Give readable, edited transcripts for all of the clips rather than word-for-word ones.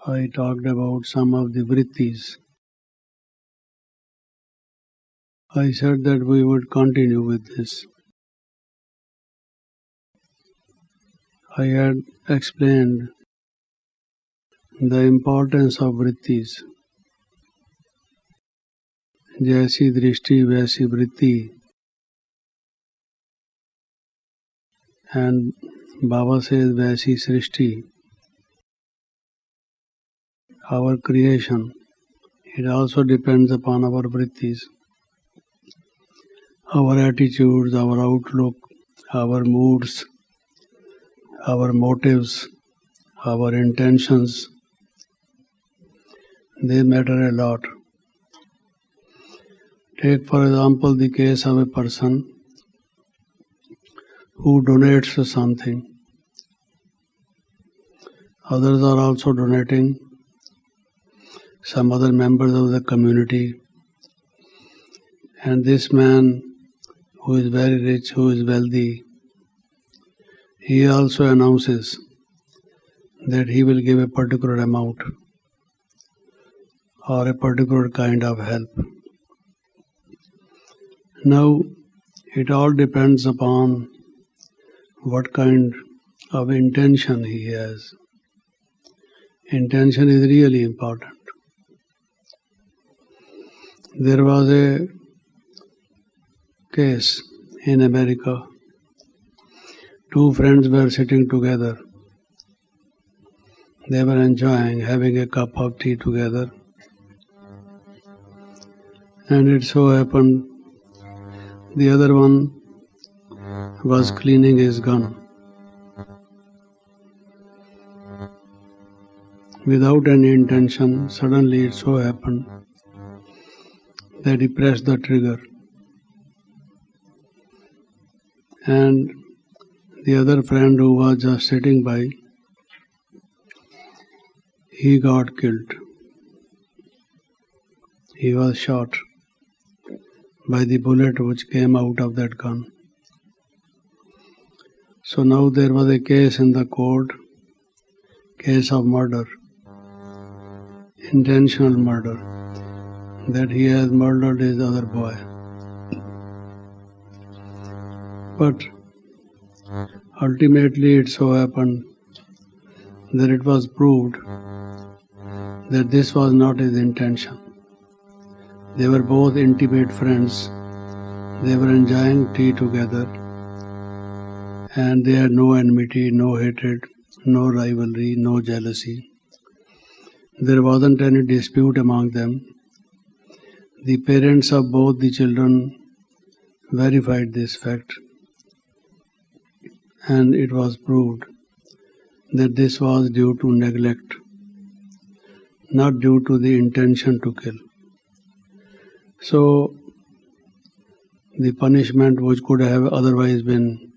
I talked about some of the vrittis. I said that we would continue with this. I had explained the importance of vrittis. जैसी दृष्टि वैसी वृत्ति. And Baba says वैसी सृष्टि. Our creation, it also depends upon our vrittis. Our attitudes, our outlook, our moods, our motives, our intentions, they matter a lot. Take for example the case of a person who donates something. Others are also donating, some other members of the community. And this man who is very rich, who is wealthy, he also announces that he will give a particular amount or a particular kind of help. Now, it all depends upon what kind of intention he has. Intention is really important. There was a case in America. Two friends were sitting together. They were enjoying having a cup of tea together. And it so happened the other one was cleaning his gun. Without any intention, suddenly it so happened that he pressed the trigger. And the other friend who was just sitting by, he got killed. He was shot by the bullet which came out of that gun. So now there was a case in the court, case of murder, intentional murder, that he has murdered his other boy. But ultimately it so happened that it was proved that this was not his intention. They were both intimate friends. They were enjoying tea together. And they had no enmity, no hatred, no rivalry, no jealousy. There wasn't any dispute among them. The parents of both the children verified this fact. And it was proved that this was due to neglect, not due to the intention to kill. So, the punishment which could have otherwise been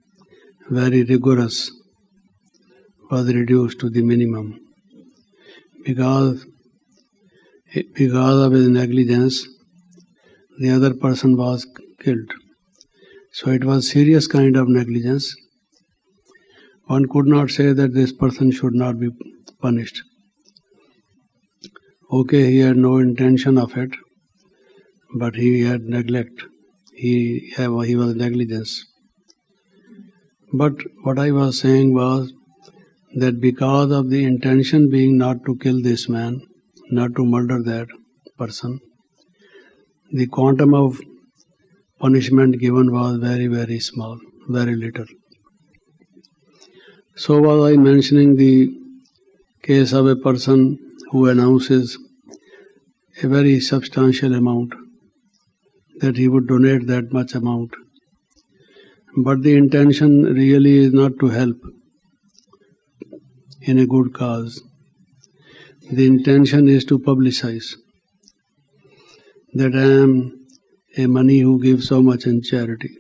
very rigorous was reduced to the minimum. Because of his negligence, the other person was killed. So it was serious kind of negligence. One could not say that this person should not be punished. Okay, he had no intention of it, but he had neglect. He was negligence. But what I was saying was that because of the intention being not to kill this man, not to murder that person, the quantum of punishment given was very, very small, very little. So was I mentioning the case of a person who announces a very substantial amount, that he would donate that much amount. But the intention really is not to help in a good cause. The intention is to publicize that I am a money who gives so much in charity.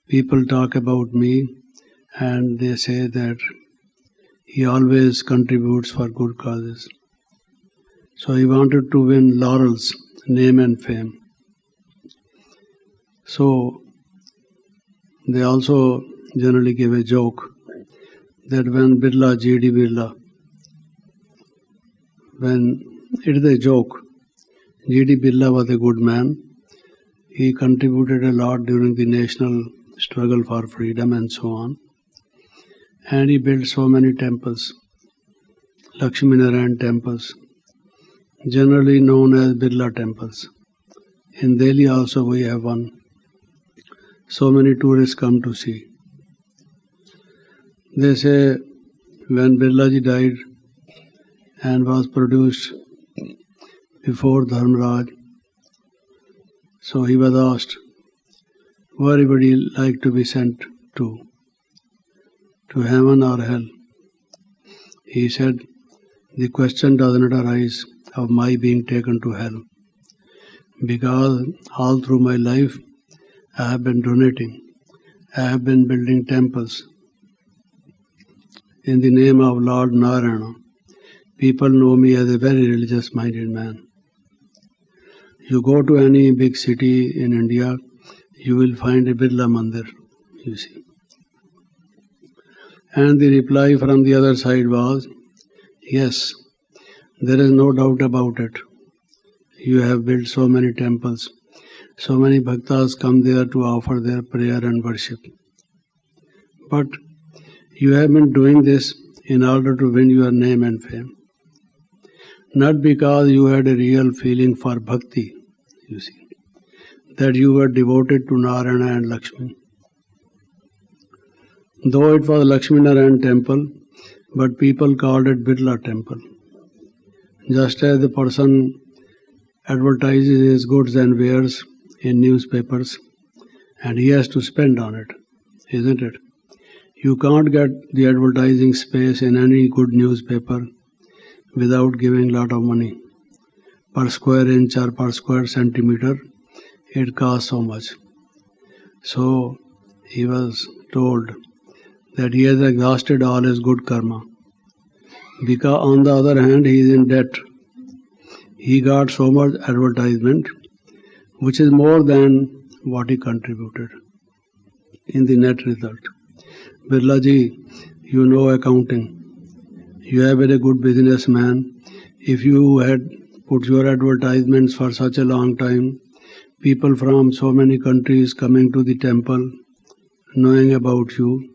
People talk about me and they say that he always contributes for good causes. So he wanted to win laurels, name and fame. So they also generally give a joke that when Birla, G.D. Birla, when it is a joke. G.D. Birla was a good man. He contributed a lot during the national struggle for freedom and so on. And he built so many temples, Lakshmi Narayan temples, generally known as Birla temples. In Delhi also we have one. So many tourists come to see. They say when Birlaji died and was produced before Dharmaraj, so he was asked, where would he like to be sent to heaven or hell? He said, the question does not arise of my being taken to hell, because all through my life I have been donating, I have been building temples in the name of Lord Narayana. People know me as a very religious-minded man. You go to any big city in India, you will find a Birla Mandir, you see. And the reply from the other side was, yes, there is no doubt about it. You have built so many temples. So many bhaktas come there to offer their prayer and worship. But you have been doing this in order to win your name and fame. Not because you had a real feeling for bhakti, you see, that you were devoted to Narayana and Lakshmi. Though it was Lakshmi Narayan temple, but people called it Birla temple. Just as the person advertises his goods and wares in newspapers, and he has to spend on it, isn't it? You can't get the advertising space in any good newspaper without giving lot of money. Per square inch or per square centimeter, it costs so much. So he was told that he has exhausted all his good karma. Because on the other hand, he is in debt. He got so much advertisement, which is more than what he contributed in the net result. Birlaji, you know accounting. You have been a good businessman. If you had put your advertisements for such a long time, people from so many countries coming to the temple, knowing about you,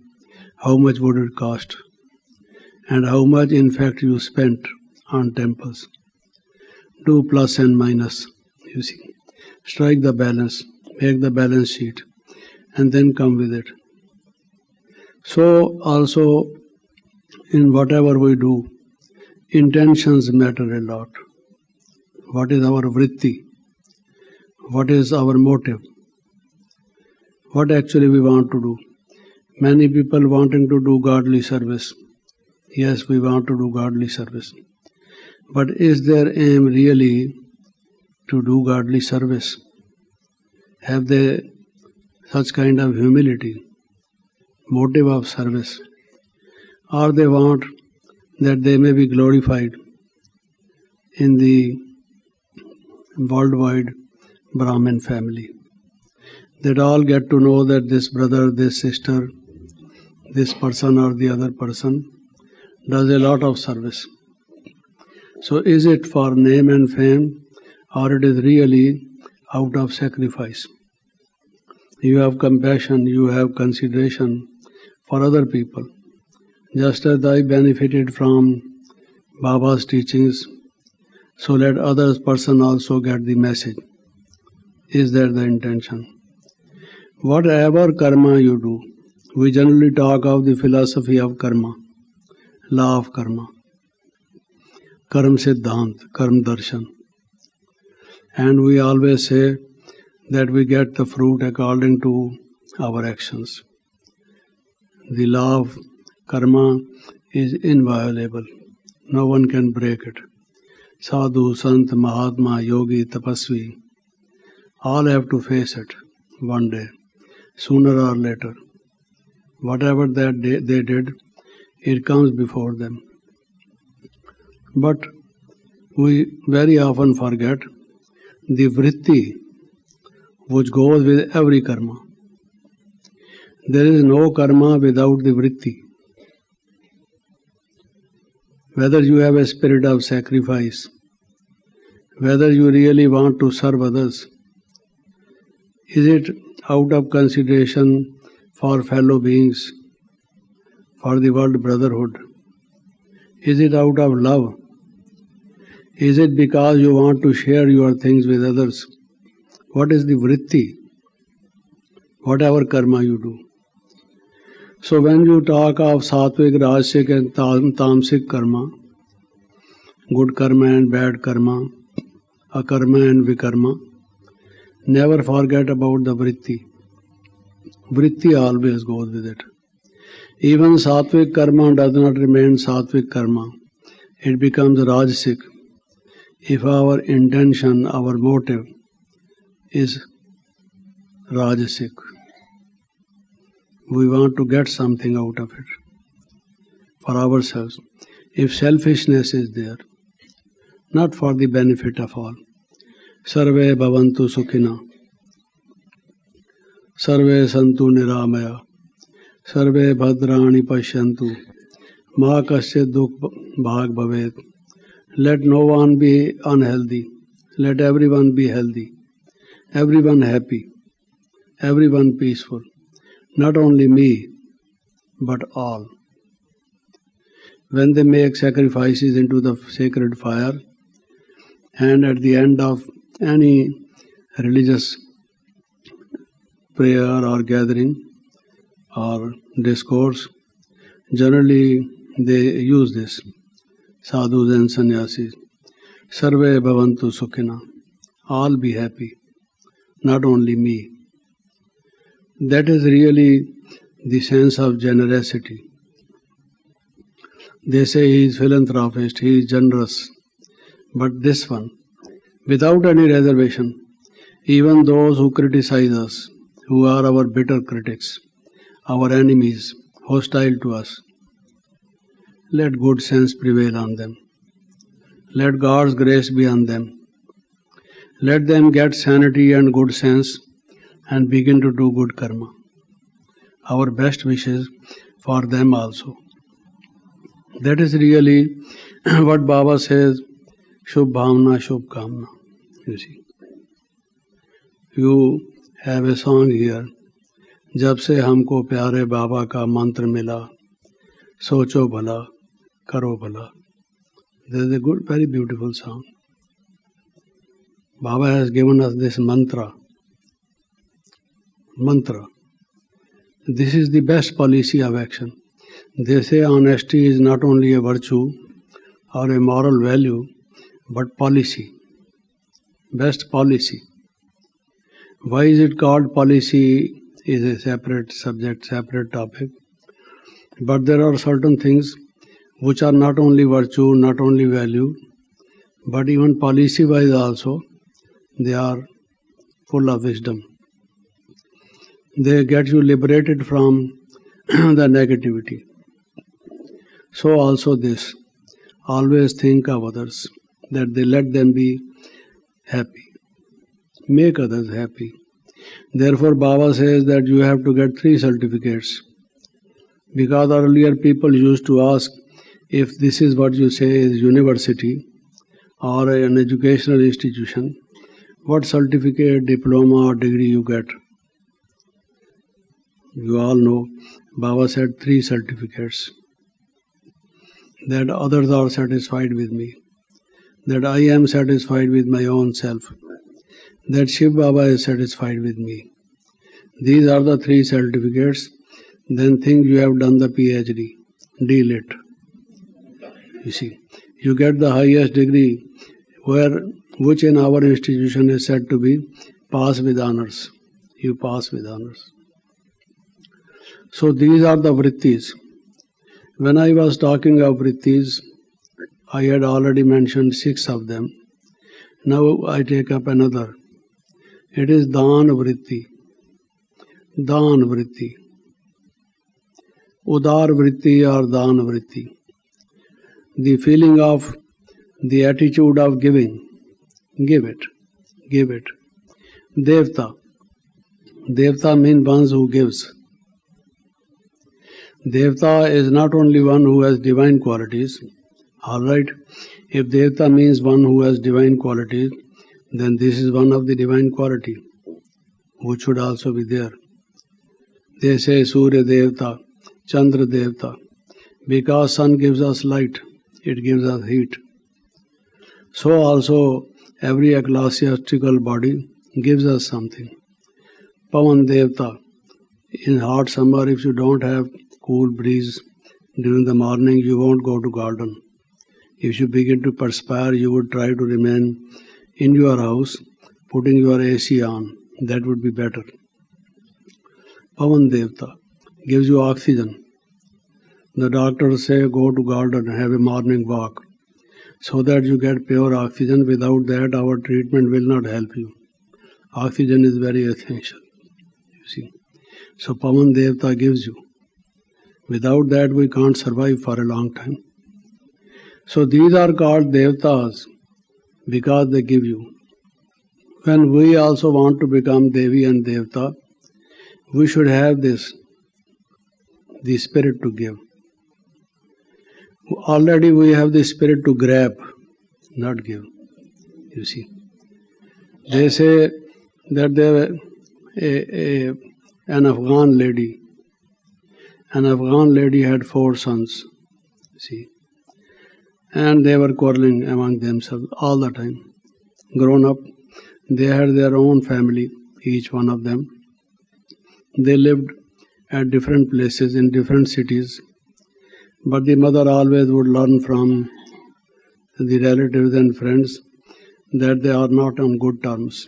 how much would it cost? And how much in fact you spent on temples? Do plus and minus, you see. Strike the balance, make the balance sheet, and then come with it. So also in whatever we do, intentions matter a lot. What is our vritti? What is our motive? What actually we want to do? Many people wanting to do godly service. Yes, we want to do godly service. But is their aim really to do godly service? Have they such kind of humility, motive of service? Or they want that they may be glorified in the worldwide Brahmin family, that all get to know that this brother, this sister, this person or the other person does a lot of service. So is it for name and fame, or it is really out of sacrifice? You have compassion, you have consideration for other people. Just as I benefited from Baba's teachings, so let others person also get the message. Is that the intention? Whatever karma you do, we generally talk of the philosophy of karma, law of karma, karma siddhant, karma darshan. And we always say that we get the fruit according to our actions. The law of karma is inviolable. No one can break it. Sadhu, Sant, Mahatma, Yogi, Tapasvi, all have to face it one day, sooner or later. Whatever that they did, it comes before them. But we very often forget the vritti which goes with every karma. There is no karma without the vritti. whether you have a spirit of sacrifice, whether you really want to serve others. Is it out of consideration for fellow beings, for the world brotherhood? Is it out of love? Is it because you want to share your things with others? What is the vritti? Whatever karma you do. So when you talk of sattvic, rajasic and tamasic karma, good karma and bad karma, akarma and vikarma, never forget about the vritti. Vritti always goes with it. Even sattvic karma does not remain sattvic karma. It becomes rajasic. If our intention, our motive is rajasic, we want to get something out of it for ourselves. If selfishness is there, not for the benefit of all. Sarve bhavantu sukhina, sarve santu niramaya, sarve bhadrani pashyantu, ma kasya dukh bhag bhavet. Let no one be unhealthy. Let everyone be healthy. Everyone happy. Everyone peaceful. Not only me, but all. When they make sacrifices into the sacred fire, and at the end of any religious prayer or gathering or discourse, generally they use this. Sadhus and sannyasis. Sarve bhavantu sukhina. All be happy. Not only me. That is really the sense of generosity. They say he is philanthropist, he is generous. But this one, without any reservation, even those who criticize us, who are our bitter critics, our enemies, hostile to us, let good sense prevail on them. Let God's grace be on them. Let them get sanity and good sense and begin to do good karma. Our best wishes for them also. That is really what Baba says, Shubh Bhavna, Shubh Kamna. You see. You have a song here. जब से हमको प्यारे बाबा का मंत्र मिला, सोचो भला, करो भला. This is a good, very beautiful song. Baba has given us this mantra. Mantra. This is the best policy of action. They say honesty is not only a virtue or a moral value, but policy. Best policy. Why is it called policy is a separate subject, separate topic. But there are certain things which are not only virtue, not only value, but even policy-wise also, they are full of wisdom. They get you liberated from the negativity. So also this, always think of others, that they let them be happy. Make others happy. Therefore Baba says that you have to get 3 certificates. Because earlier people used to ask if this is what you say is university or an educational institution, what certificate, diploma or degree you get. You all know, Baba said 3 certificates. That others are satisfied with me. That I am satisfied with my own self. That Shiv Baba is satisfied with me. These are the 3 certificates. Then think you have done the PhD. Deal it. You see, you get the highest degree which in our institution is said to be pass with honors. You pass with honors. So these are the vrittis. When I was talking of vrittis, I had already mentioned 6 of them. Now I take up another. It is dhan vritti. Dhan vritti. Udar vritti or dhan vritti. The feeling of, the attitude of giving. Give it. Give it. Devta. Devta means one who gives. Devta is not only one who has divine qualities, Alright, if Devta means one who has divine qualities, then this is one of the divine quality, which should also be there. They say Surya Devta, Chandra Devta, because sun gives us light, it gives us heat. So also every ecclesiastical body gives us something. Pavan Devta, in hot summer, if you don't have cool breeze during the morning, you won't go to garden. If you begin to perspire, you would try to remain in your house, putting your AC on. That would be better. Pavan Devta gives you oxygen. The doctors say go to garden, have a morning walk, so that you get pure oxygen. Without that, our treatment will not help you. Oxygen is very essential, you see. So Pavan Devta gives you. Without that, we can't survive for a long time. So these are called Devtas because they give you. When we also want to become Devi and Devta, we should have this, the spirit to give. Already we have the spirit to grab, not give. You see. They say that there an Afghan lady had 4 sons. See. And they were quarreling among themselves all the time. Grown up, they had their own family, each one of them. They lived at different places in different cities, but the mother always would learn from the relatives and friends that they are not on good terms.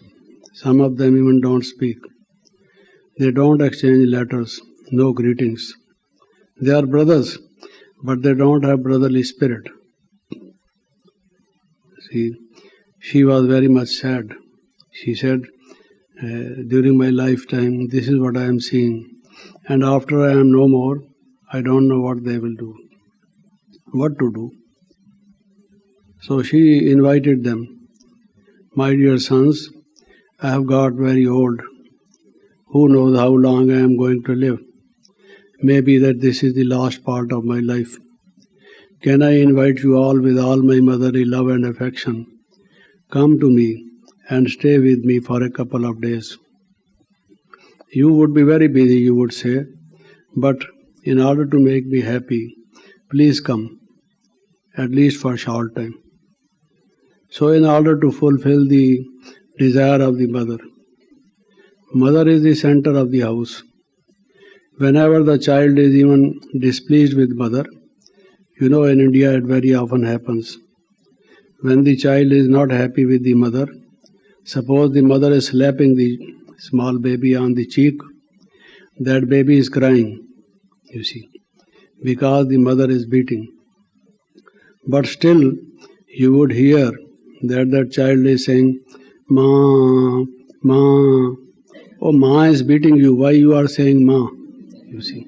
Some of them even don't speak. They don't exchange letters, no greetings. They are brothers, but they don't have brotherly spirit. See, she was very much sad. She said, during my lifetime, this is what I am seeing. And after I am no more, I don't know what they will do. What to do? So she invited them. My dear sons, I have got very old. Who knows how long I am going to live? Maybe that this is the last part of my life. Can I invite you all with all my motherly love and affection? Come to me and stay with me for a couple of days. You would be very busy, you would say, but in order to make me happy, please come, at least for a short time. So in order to fulfill the desire of the mother, mother is the center of the house. Whenever the child is even displeased with mother, you know, in India it very often happens. When the child is not happy with the mother, suppose the mother is slapping the small baby on the cheek, that baby is crying, you see, because the mother is beating. But still, you would hear that child is saying, Ma, Ma. Oh, Ma is beating you. Why you are saying Ma? You see.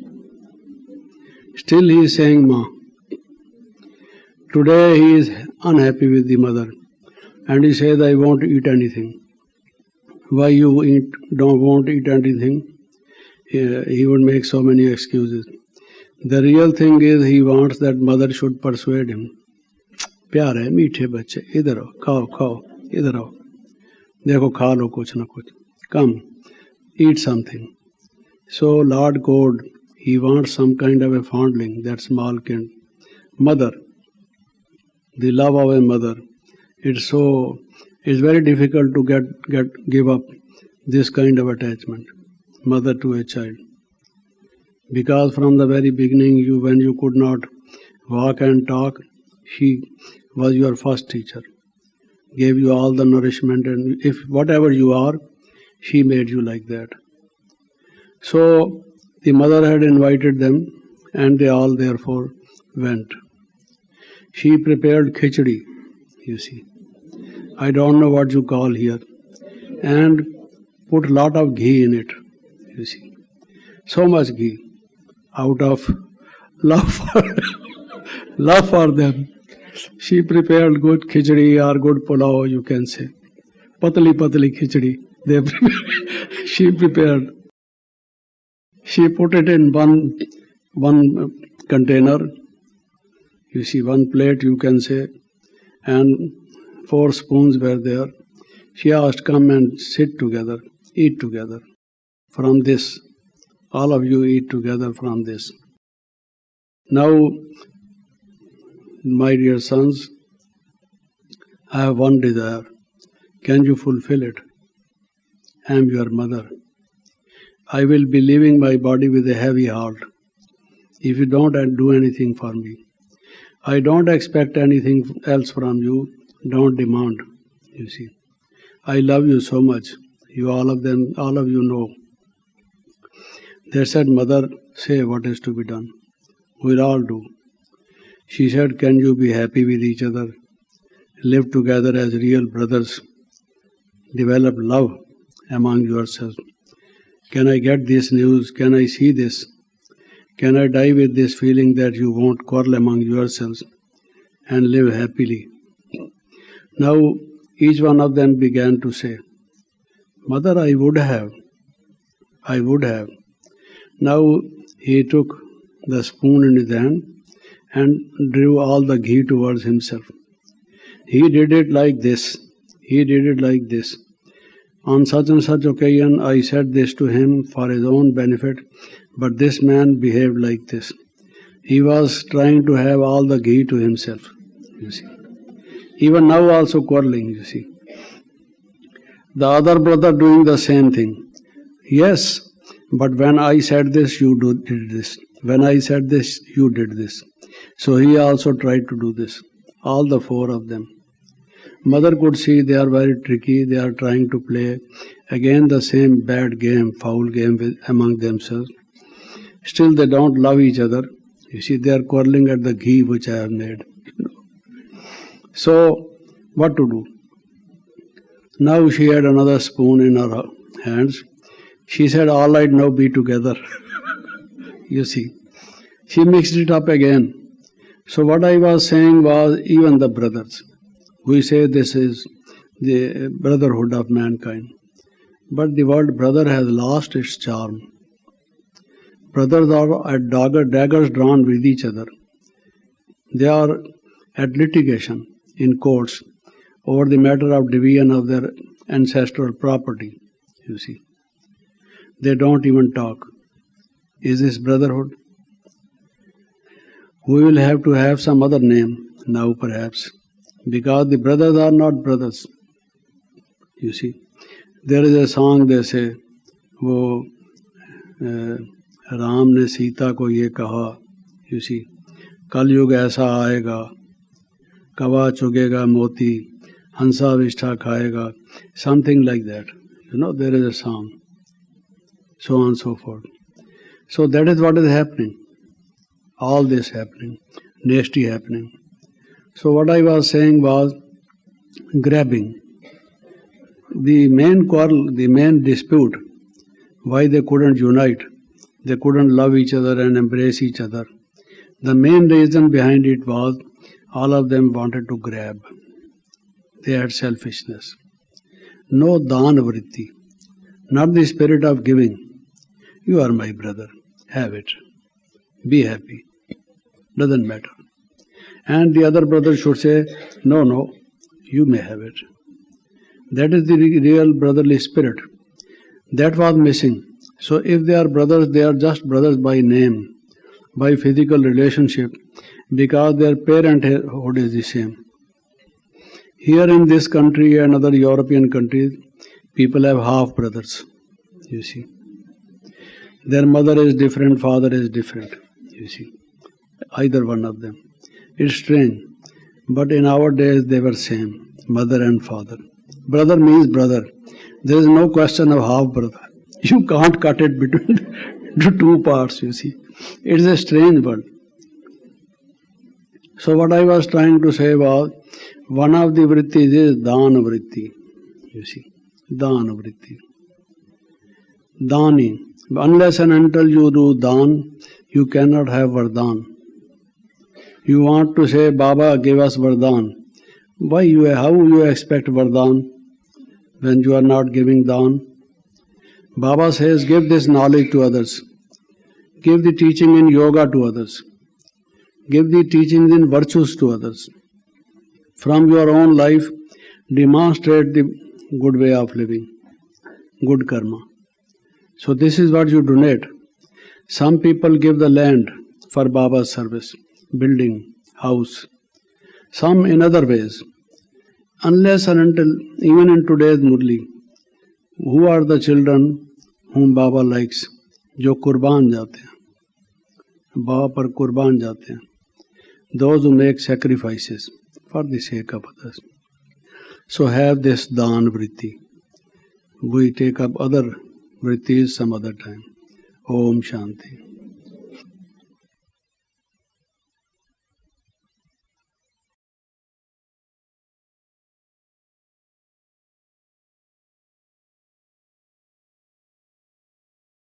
Still he is saying Ma. Today he is unhappy with the mother and he says, I won't eat anything. Why you won't eat anything? He would make so many excuses. The real thing is he wants that mother should persuade him. प्यार है मीठे बच्चे इधर आओ खाओ खाओ इधर आओ देखो खा लो कुछ ना कुछ come eat something. So Lord God, he wants some kind of a fondling, that small kid. Mother, the love of a mother, it's very difficult to give up this kind of attachment, mother to a child, because from the very beginning, when you could not walk and talk, she was your first teacher, gave you all the nourishment, and if whatever you are, she made you like that. So the mother had invited them, and they all therefore went. She prepared khichdi, you see. I don't know what you call here, and put a lot of ghee in it, you see. So much ghee, out of love for them. She prepared good khichdi or good pulao, you can say. Patli khichdi. She prepared. She put it in one container. You see, one plate you can say, and 4 spoons were there. She asked, come and sit together, eat together. From this, all of you eat together from this. Now, my dear sons, I have one desire. Can you fulfill it? I am your mother. I will be leaving my body with a heavy heart if you don't do anything for me. I don't expect anything else from you. Don't demand, you see. I love you so much. You all of you know. They said, Mother, say what is to be done. We'll all do. She said, can you be happy with each other? Live together as real brothers. Develop love among yourselves. Can I get this news? Can I see this? Can I die with this feeling that you won't quarrel among yourselves and live happily? Now, each one of them began to say, Mother, I would have. Now, he took the spoon in his hand and drew all the ghee towards himself. He did it like this. On such and such occasion, I said this to him for his own benefit, but this man behaved like this. He was trying to have all the ghee to himself, you see. Even now also quarreling, you see. The other brother doing the same thing. Yes, but when I said this, you did this. When I said this, you did this. So he also tried to do this. All the 4 of them. Mother could see they are very tricky. They are trying to play again the same bad game, foul game among themselves. Still they don't love each other. You see, they are quarreling at the ghee which I have made. So, what to do? Now she had another spoon in her hands. She said, all right, now be together. You see, she mixed it up again. So what I was saying was, even the brothers, we say this is the brotherhood of mankind. But the word brother has lost its charm. Brothers are at daggers drawn with each other. They are at litigation in courts over the matter of division of their ancestral property, you see. They don't even talk. Is this brotherhood? We will have to have some other name now perhaps, because the brothers are not brothers, you see. There is a song they say, वो राम ने सीता को ये कहा, you see, कलयुग ऐसा आएगा, कवा चुगेगा मोती, हंसा विष्ठा खाएगा, something like that. You know, there is a song, so on and so forth. So that is what is happening. All this happening, nasty happening. So what I was saying was grabbing. The main quarrel, the main dispute, why they couldn't unite, they couldn't love each other and embrace each other. The main reason behind it was all of them wanted to grab. They had selfishness. No dana vritti, not the spirit of giving. You are my brother, have it. Be happy. Doesn't matter. And the other brother should say, no, you may have it. That is the real brotherly spirit. That was missing. So if they are brothers, they are just brothers by name, by physical relationship, because their parenthood is the same. Here in this country and other European countries, people have half brothers, you see. Their mother is different, father is different, you see. Either one of them. It's strange. But in our days they were same, mother and father. Brother means brother. There is no question of half brother. You can't cut it between to 2 parts, you see. It's a strange word. So what I was trying to say was, one of the vrittis is dana vritti, you see. Dana vritti. Dani. Unless and until you do dan, you cannot have vardhan. You want to say, Baba, give us vardhan. How you expect vardhan when you are not giving dan? Baba says, give this knowledge to others. Give the teaching in yoga to others. Give the teachings in virtues to others. From your own life, demonstrate the good way of living, good karma. So this is what you donate. Some people give the land for Baba's service, building, house. Some in other ways. Unless and until, even in today's Murli, who are the children whom Baba likes? जो कुर्बान जाते हैं, बाबा पर कुर्बान जाते हैं. Those who make sacrifices for the sake of others. So have this dan vritti. We take up other vrittis some other time. Om Shanti.